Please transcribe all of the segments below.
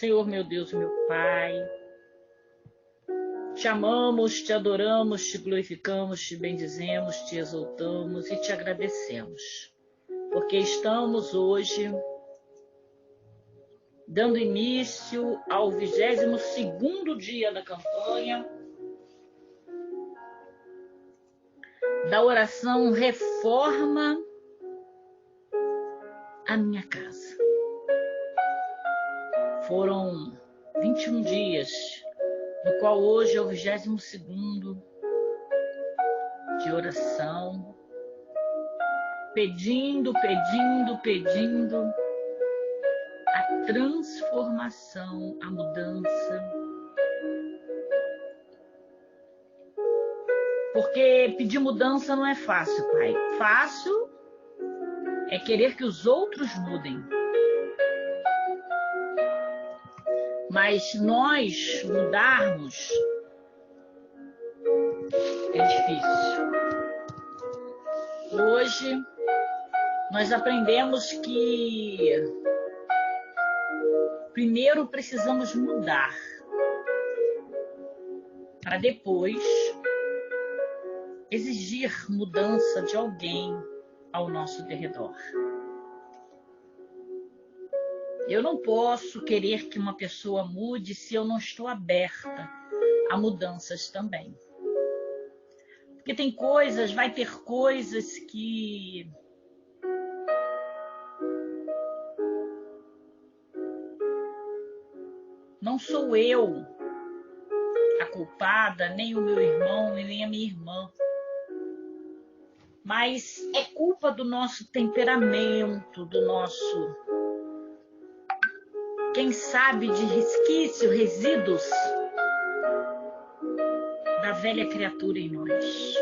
Senhor, meu Deus, meu Pai. Te amamos, te adoramos, te glorificamos, te bendizemos, te exaltamos e te agradecemos. Porque estamos hoje dando início ao 22º dia da campanha da oração Reforma a Minha Casa. Foram 21 dias, no qual hoje é o 22º de oração, pedindo a transformação, a mudança. Porque pedir mudança não é fácil, Pai. Fácil é querer que os outros mudem. Mas nós mudarmos é difícil. Hoje nós aprendemos que primeiro precisamos mudar, para depois exigir mudança de alguém ao nosso derredor. Eu não posso querer que uma pessoa mude se eu não estou aberta a mudanças também. Porque vai ter coisas que não sou eu a culpada, nem o meu irmão, nem a minha irmã. Mas é culpa do nosso temperamento, do nosso, quem sabe, de resíduos da velha criatura em nós.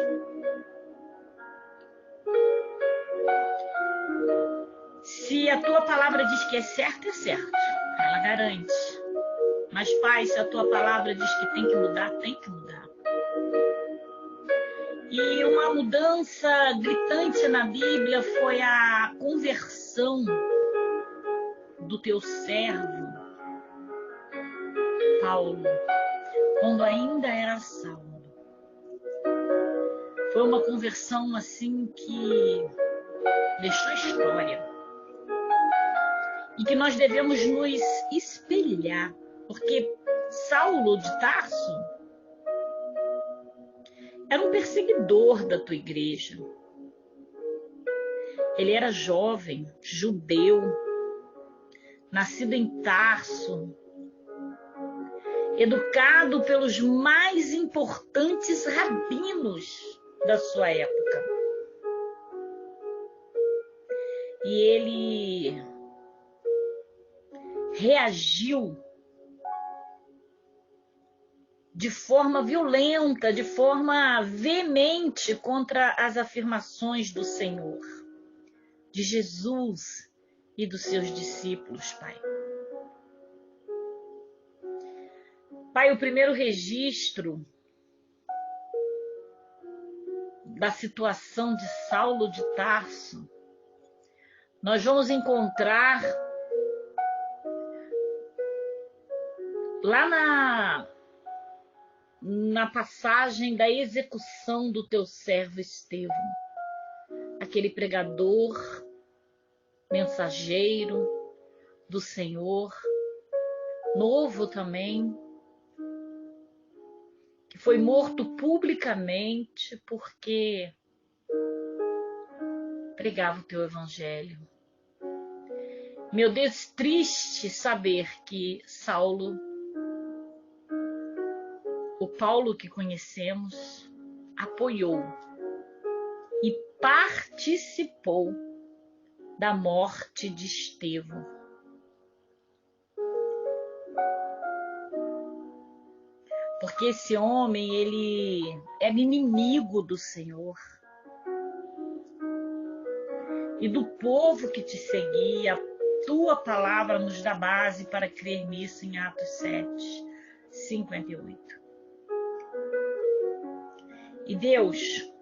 Se a tua palavra diz que é certo, ela garante. Mas, Pai, se a tua palavra diz que tem que mudar, tem que mudar. E uma mudança gritante na Bíblia foi a conversão do teu servo, Paulo, quando ainda era Saulo. Foi uma conversão assim que deixou história. E que nós devemos nos espelhar. Porque Saulo de Tarso era um perseguidor da tua igreja. Ele era jovem, judeu, nascido em Tarso, educado pelos mais importantes rabinos da sua época. E ele reagiu de forma violenta, de forma veemente contra as afirmações do Senhor, de Jesus e dos seus discípulos, Pai. Pai, o primeiro registro da situação de Saulo de Tarso, nós vamos encontrar lá na passagem da execução do teu servo Estevão, aquele pregador, mensageiro do Senhor, novo também, que foi morto publicamente porque pregava o teu evangelho. Meu Deus, triste saber que Saulo, o Paulo que conhecemos, apoiou e participou da morte de Estevão. Porque esse homem, ele era inimigo do Senhor e do povo que te seguia. A tua palavra nos dá base para crer nisso em Atos 7:58. E Deus,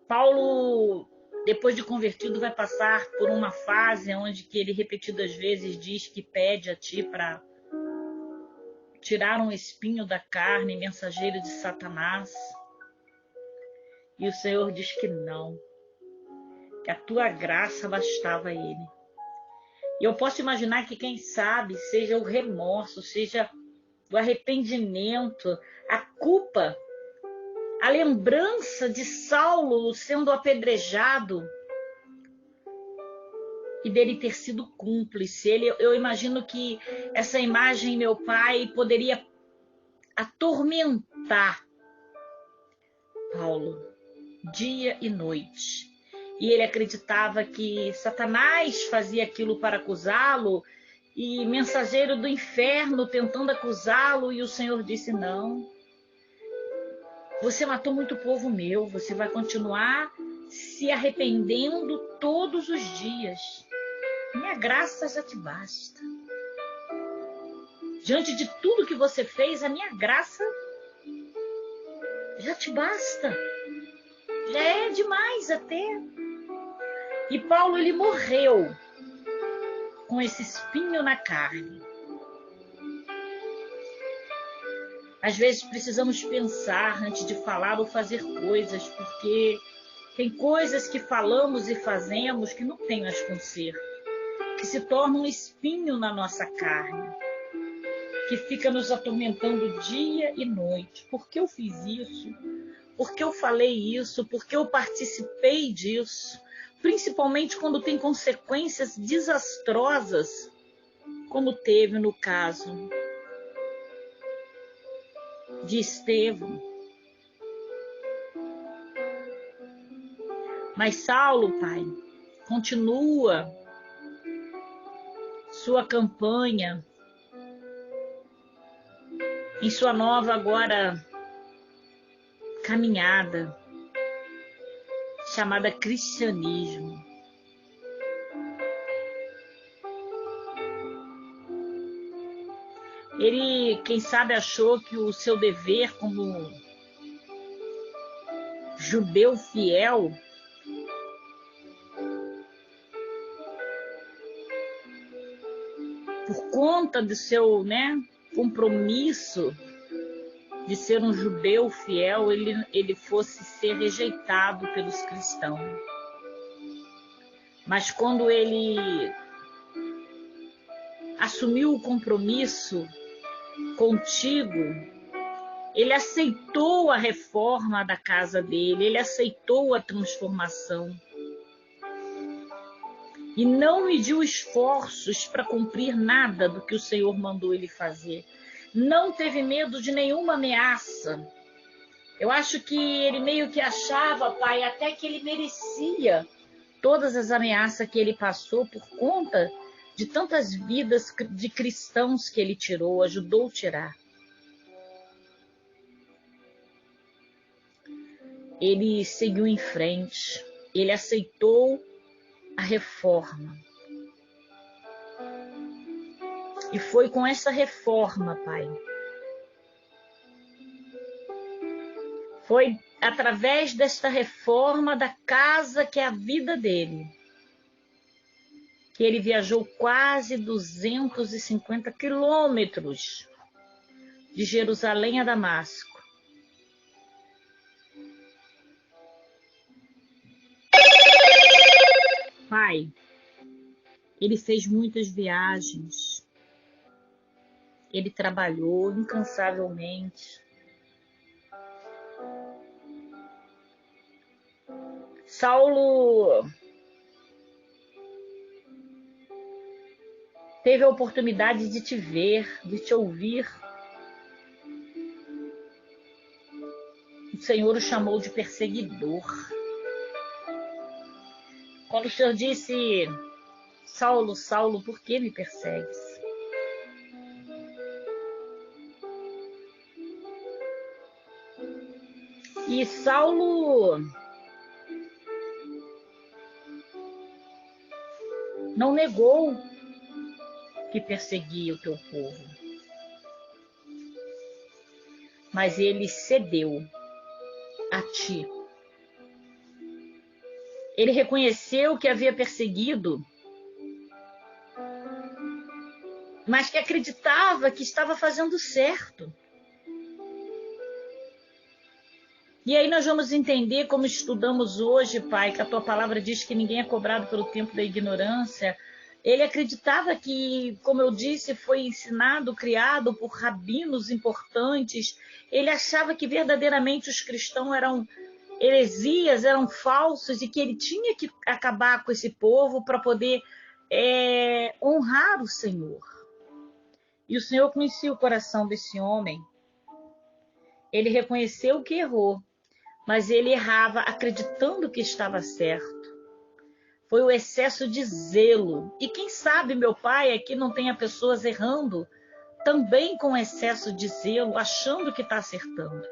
Paulo depois de convertido, vai passar por uma fase onde que ele repetidas vezes diz que pede a ti para tirar um espinho da carne, mensageiro de Satanás. E o Senhor diz que não, que a tua graça bastava a ele. E eu posso imaginar que, quem sabe, seja o remorso, seja o arrependimento, a culpa, a lembrança de Saulo sendo apedrejado e dele ter sido cúmplice. Eu imagino que essa imagem, meu pai, poderia atormentar Paulo dia e noite. E ele acreditava que Satanás fazia aquilo para acusá-lo, e mensageiro do inferno tentando acusá-lo, e o Senhor disse: não, você matou muito povo meu, você vai continuar se arrependendo todos os dias. Minha graça já te basta. Diante de tudo que você fez, a minha graça já te basta. Já é demais até. E Paulo, ele morreu com esse espinho na carne. Às vezes precisamos pensar antes de falar ou fazer coisas, porque tem coisas que falamos e fazemos que não tem mais conserto, que se tornam um espinho na nossa carne, que fica nos atormentando dia e noite. Por que eu fiz isso? Por que eu falei isso? Por que eu participei disso? Principalmente quando tem consequências desastrosas, como teve no caso de Estevão. Mas Saulo, pai, continua sua campanha em sua nova agora caminhada, chamada cristianismo. Ele, quem sabe, achou que o seu dever como judeu fiel por conta do seu, compromisso de ser um judeu fiel, ele fosse ser rejeitado pelos cristãos. Mas quando ele assumiu o compromisso contigo, ele aceitou a reforma da casa dele, ele aceitou a transformação. E não mediu esforços para cumprir nada do que o Senhor mandou ele fazer. Não teve medo de nenhuma ameaça. Eu acho que ele meio que achava, pai, até que ele merecia todas as ameaças que ele passou por conta de tantas vidas de cristãos que ele tirou, ajudou a tirar. Ele seguiu em frente, ele aceitou a reforma. E foi com essa reforma, pai, foi através desta reforma da casa que é a vida dele, que ele viajou quase 250 quilômetros de Jerusalém a Damasco. Pai, ele fez muitas viagens, ele trabalhou incansavelmente. Saulo teve a oportunidade de te ver, de te ouvir. O Senhor o chamou de perseguidor. Quando o Senhor disse: Saulo, Saulo, por que me persegues? E Saulo não negou que perseguia o teu povo, mas ele cedeu a ti. Ele reconheceu que havia perseguido, mas que acreditava que estava fazendo certo. E aí nós vamos entender, como estudamos hoje, Pai, que a Tua palavra diz que ninguém é cobrado pelo tempo da ignorância. Ele acreditava que, como eu disse, foi ensinado, criado por rabinos importantes. Ele achava que verdadeiramente os cristãos eram heresias, eram falsos, e que ele tinha que acabar com esse povo para poder honrar o Senhor. E o Senhor conhecia o coração desse homem. Ele reconheceu que errou, mas ele errava acreditando que estava certo. Foi o excesso de zelo. E quem sabe, meu Pai, aqui não tenha pessoas errando também com excesso de zelo, achando que está acertando.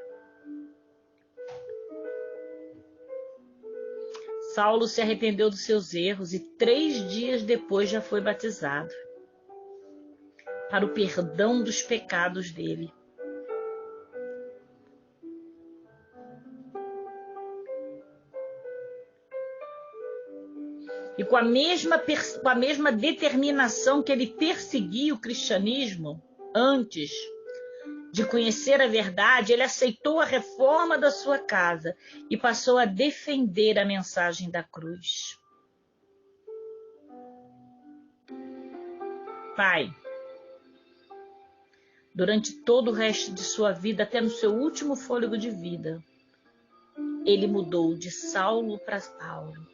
Saulo se arrependeu dos seus erros e 3 dias depois já foi batizado para o perdão dos pecados dele. E com a mesma determinação que ele perseguia o cristianismo antes de conhecer a verdade, ele aceitou a reforma da sua casa e passou a defender a mensagem da cruz. Pai, durante todo o resto de sua vida, até no seu último fôlego de vida, ele mudou de Saulo para Paulo.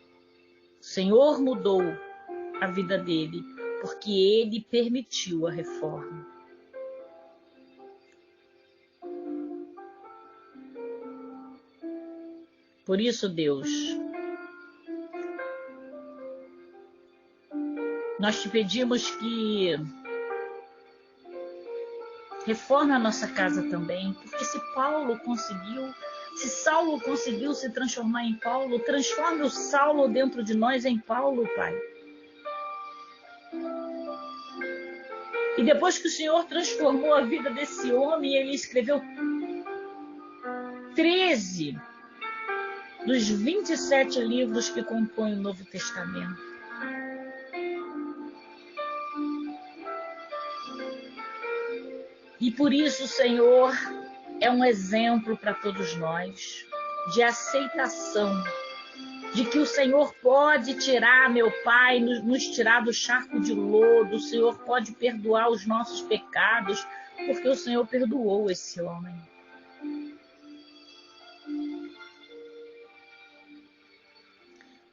O Senhor mudou a vida dele, porque ele permitiu a reforma. Por isso, Deus, nós te pedimos que reforme a nossa casa também, porque se Saulo conseguiu se transformar em Paulo, transforme o Saulo dentro de nós em Paulo, Pai. E depois que o Senhor transformou a vida desse homem, ele escreveu 13 dos 27 livros que compõem o Novo Testamento. E por isso, Senhor, é um exemplo para todos nós de aceitação, de que o Senhor pode tirar, meu Pai, nos tirar do charco de lodo, o Senhor pode perdoar os nossos pecados, porque o Senhor perdoou esse homem.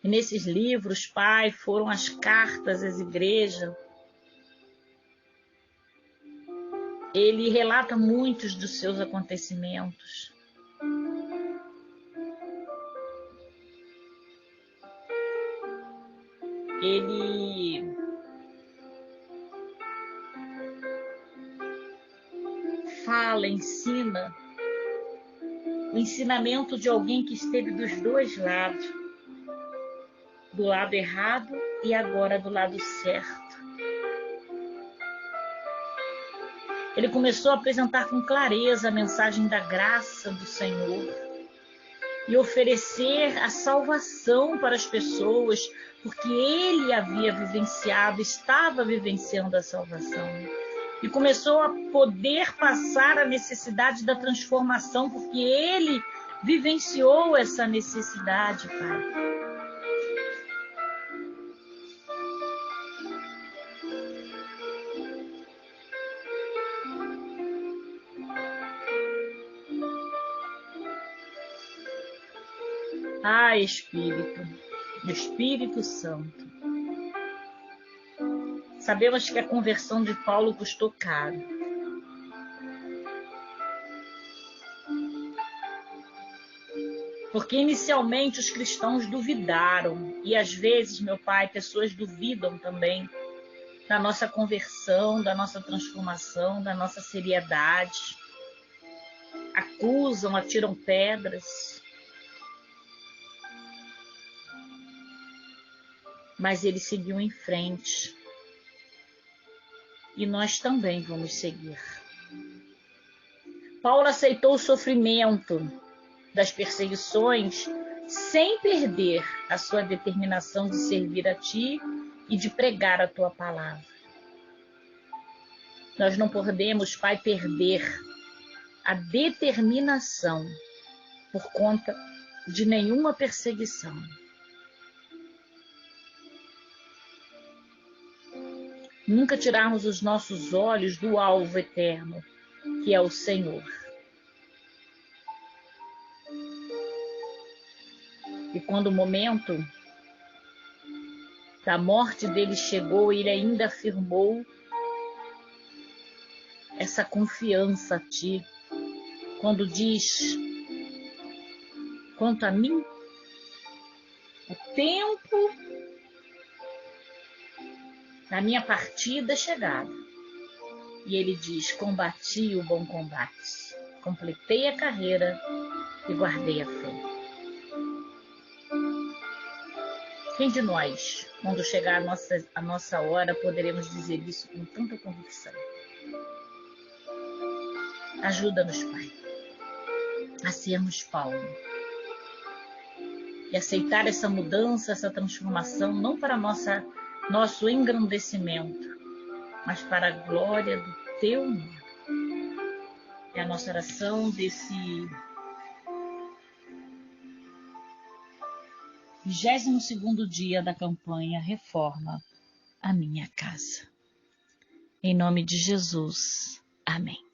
E nesses livros, Pai, foram as cartas às igrejas. Ele relata muitos dos seus acontecimentos. Ele fala, ensina o ensinamento de alguém que esteve dos dois lados, do lado errado e agora do lado certo. Ele começou a apresentar com clareza a mensagem da graça do Senhor e oferecer a salvação para as pessoas, porque ele havia vivenciado, estava vivenciando a salvação. E começou a poder passar a necessidade da transformação, porque ele vivenciou essa necessidade, Pai. Ah, Espírito Santo. Sabemos que a conversão de Paulo custou caro. Porque inicialmente os cristãos duvidaram. E às vezes, meu Pai, pessoas duvidam também da nossa conversão, da nossa transformação, da nossa seriedade. Acusam, atiram pedras. Mas ele seguiu em frente. E nós também vamos seguir. Paulo aceitou o sofrimento das perseguições sem perder a sua determinação de servir a Ti e de pregar a Tua palavra. Nós não podemos, Pai, perder a determinação por conta de nenhuma perseguição. Nunca tirarmos os nossos olhos do alvo eterno, que é o Senhor. E quando o momento da morte dele chegou, ele ainda afirmou essa confiança a Ti, quando diz: quanto a mim, o tempo da minha partida é chegado. E ele diz: combati o bom combate, completei a carreira e guardei a fé. Quem de nós, quando chegar a nossa hora, poderemos dizer isso com tanta convicção? Ajuda-nos, Pai, a sermos Paulo e aceitar essa mudança, essa transformação, não para nosso engrandecimento, mas para a glória do Teu nome. É a nossa oração desse 22º dia da campanha Reforma a Minha Casa. Em nome de Jesus. Amém.